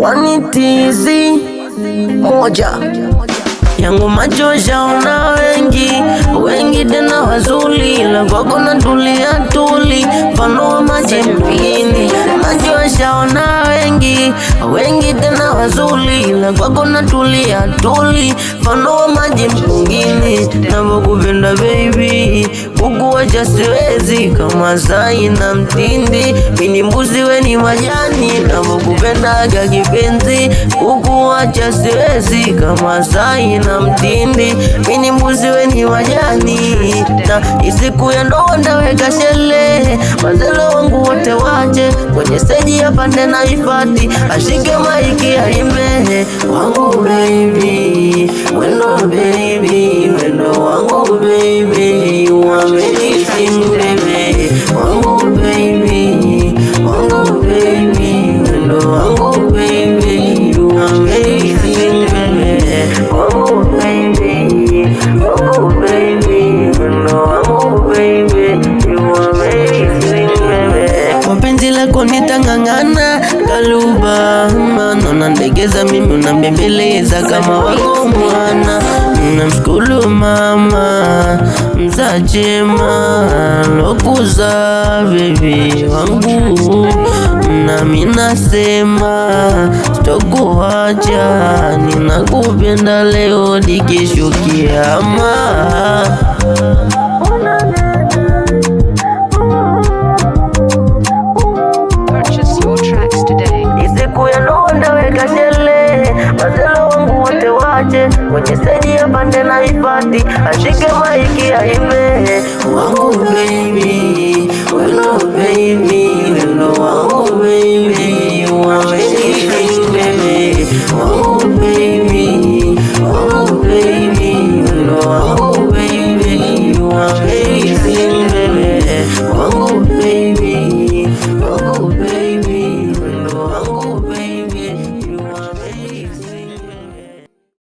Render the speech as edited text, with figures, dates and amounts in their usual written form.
Wanitizi moja yangu macho shaona wengi tena wazuri, ila kwako natulia tuli mfano wa maji mjini. Macho shaona wengi tena wazuri, ila kwako natulia tuli mfano wa maji mjini. Navokupenda baby, kukuacha siwezi, kama sai na mtindi, mini mbuzi we ni majani. Navokupendaga kipenzi, kukuacha siwezi, kama sai na mtindi, mini mbuzi we ni majani. Na isiku ya ndoa ndaweka shele, mazelo wangu wote waje kwenye stage ya pande na ifati, ashike maiki aimbe wangu baby, wendo baby, wendo wangu baby, you amazing baby, wangu baby, wangu baby, wendo wangu baby, you amazing baby, wangu baby, wangu baby, wendo wangu baby, you amazing baby. Mapenzi lako nitang'ang'ana kaluba, naona ndegeza mimi unambembeleza kama wako mwana. Namshukuru mama mzachema lokuza baby wangu, nami nasema sitokuacha, ninakupenda leo hadi kesho kiama. Kwenye stage ya pande na ifati, ashike maiki aimbe wangu baby, wendo baby, wendo wangu baby, you amazing baby, wangu baby, wangu baby, wendo wangu baby, you amazing baby, wangu baby, wangu baby.